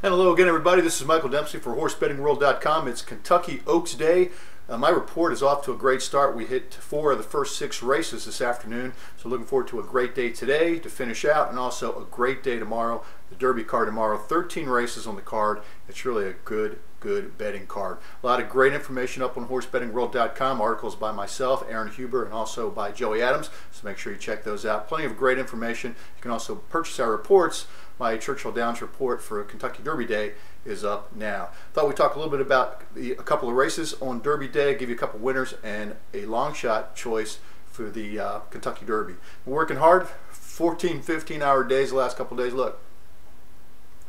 And hello again, everybody. This is Michael Dempsey for HorseBettingWorld.com. It's Kentucky Oaks Day. My report is off to a great start. We hit 4 of the first 6 races this afternoon, so looking forward to a great day today to finish out, and also a great day tomorrow. The Derby card tomorrow, 13 races on the card. It's really a good betting card. A lot of great information up on HorseBettingWorld.com. Articles by myself, Aaron Huber, and also by Joey Adams, so make sure you check those out. Plenty of great information. You can also purchase our reports. My Churchill Downs report for Kentucky Derby Day is up now. Thought we'd talk a little bit about a couple of races on Derby Day, give you a couple winners and a long shot choice for the Kentucky Derby. We're working hard, 14, 15-hour days the last couple of days. Look,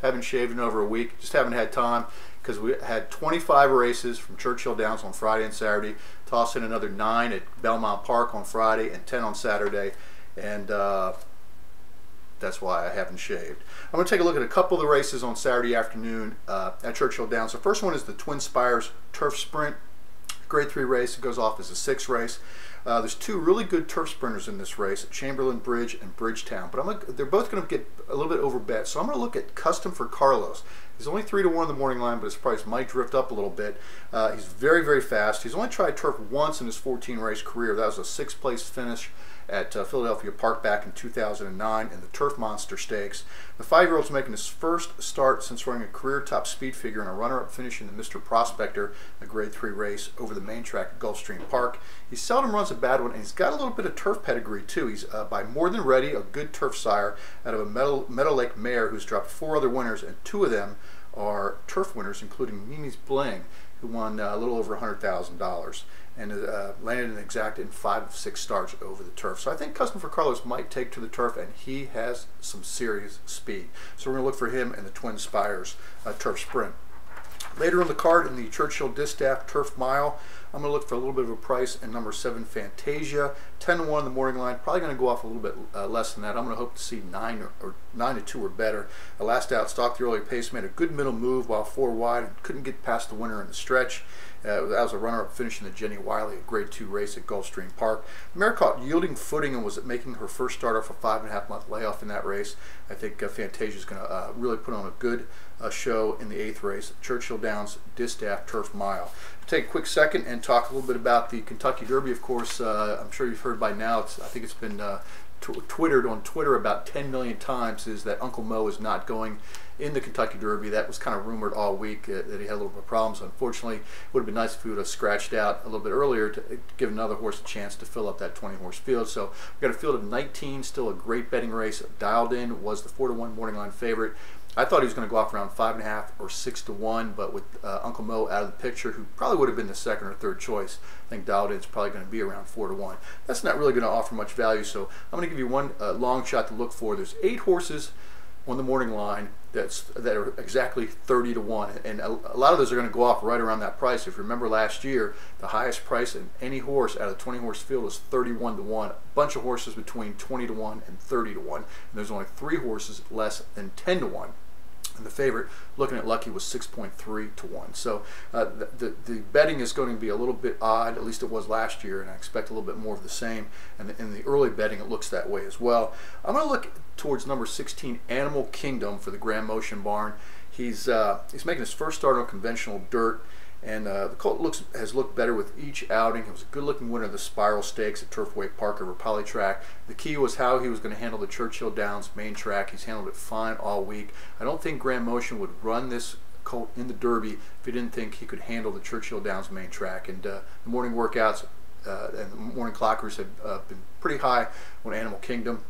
haven't shaved in over a week, just haven't had time because we had 25 races from Churchill Downs on Friday and Saturday, toss in another 9 at Belmont Park on Friday and 10 on Saturday, and that's why I haven't shaved. I'm going to take a look at a couple of the races on Saturday afternoon at Churchill Downs. The first one is the Twin Spires Turf Sprint. Grade 3 race. It goes off as a 6 race. There's 2 really good turf sprinters in this race, Chamberlain Bridge and Bridgetown. But they're both going to get a little bit over bet. So I'm going to look at Custom for Carlos. He's only 3-1 in the morning line, but his price might drift up a little bit. He's very fast. He's only tried turf once in his 14-race career. That was a 6th place finish at Philadelphia Park back in 2009 in the Turf Monster Stakes. The 5-year-old's making his first start since running a career top speed figure and a runner-up finish in the Mr. Prospector, a grade 3 race over the main track at Gulfstream Park. He seldom runs a bad one, and he's got a little bit of turf pedigree too. He's by More Than Ready, a good turf sire out of a Meadow Lake mare who's dropped 4 other winners, and 2 of them are turf winners, including Mimi's Bling, who won a little over $100,000 and landed an exact in 5 of 6 starts over the turf. So I think Custom for Carlos might take to the turf, and he has some serious speed. So we're going to look for him in the Twin Spires Turf Sprint. Later on the card in the Churchill Distaff Turf Mile, I'm going to look for a little bit of a price in number 7 Fantasia, 10-1 in the morning line. Probably going to go off a little bit less than that. I'm going to hope to see 9-2 or better. Last out, stalked the early pace, made a good middle move while 4 wide, and couldn't get past the winner in the stretch. That was a runner-up finish in the Jenny Wiley, a grade 2 race at Gulfstream Park. The mare caught yielding footing and was making her first start off a 5.5-month layoff in that race. I think Fantasia is going to really put on a good show in the 8th race, Churchill Downs Distaff Turf Mile. Take a quick second and talk a little bit about the Kentucky Derby. Of course, I'm sure you've heard by now. I think it's been twittered on Twitter about 10 million times is that Uncle Mo is not going in the Kentucky Derby. That was kind of rumored all week that he had a little bit of problems. Unfortunately, it would have been nice if he would have scratched out a little bit earlier to give another horse a chance to fill up that 20-horse field. So we've got a field of 19, still a great betting race. Dialed In was the 4-1 morning line favorite. I thought he was going to go off around 5.5 or 6-1, but with Uncle Mo out of the picture, who probably would have been the 2nd or 3rd choice, I think Dialed In is probably going to be around 4-1. That's not really going to offer much value, so I'm going to give you one long shot to look for. There's 8 horses on the morning line that are exactly 30-1, and a lot of those are going to go off right around that price. If you remember last year, the highest price in any horse out of the 20-horse field was 31-1. A bunch of horses between 20-1 and 30-1, and there's only 3 horses less than 10-1. And the favorite, looking at Lucky, was 6.3-1. So the betting is going to be a little bit odd, at least it was last year, and I expect a little bit more of the same. And in the early betting, it looks that way as well. I'm going to look towards number 16, Animal Kingdom, for the Grand Motion Barn. He's making his first start on conventional dirt, and the colt has looked better with each outing. He was a good-looking winner of the Spiral Stakes at Turfway Park over Polytrack. The key was how he was going to handle the Churchill Downs main track. He's handled it fine all week. I don't think Grand Motion would run this colt in the Derby if he didn't think he could handle the Churchill Downs main track. And the morning workouts and the morning clockers have been pretty high on Animal Kingdom.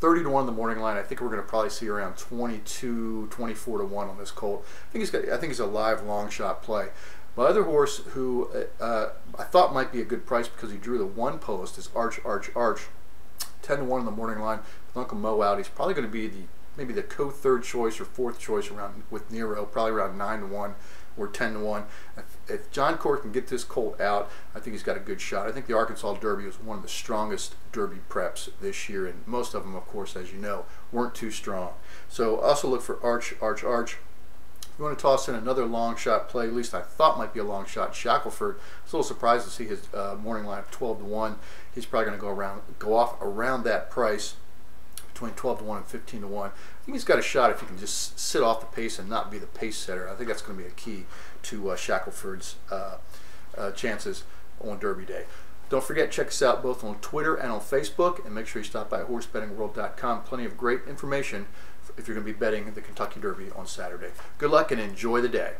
30-1 in the morning line. I think we're going to probably see around 22-24-1 on this colt. I think he's a live long shot play. My other horse, who I thought might be a good price because he drew the 1 post, is Arch. 10-1 in the morning line with Uncle Mo out. He's probably going to be maybe the co-3rd choice or 4th choice around with Nero, probably around 9-1 or 10-1. If John Court can get this colt out, I think he's got a good shot. I think the Arkansas Derby was one of the strongest Derby preps this year, and most of them, of course, as you know, weren't too strong. So also look for Arch. If you want to toss in another long shot play, at least I thought might be a long shot, Shackelford. I was a little surprised to see his morning line of 12-1. He's probably going to go off around that price. between 12 to 1 and 15 to 1. I think he's got a shot if he can just sit off the pace and not be the pace setter. I think that's going to be a key to Shackelford's chances on Derby Day. Don't forget, check us out both on Twitter and on Facebook, and make sure you stop by horsebettingworld.com. Plenty of great information if you're going to be betting the Kentucky Derby on Saturday. Good luck and enjoy the day.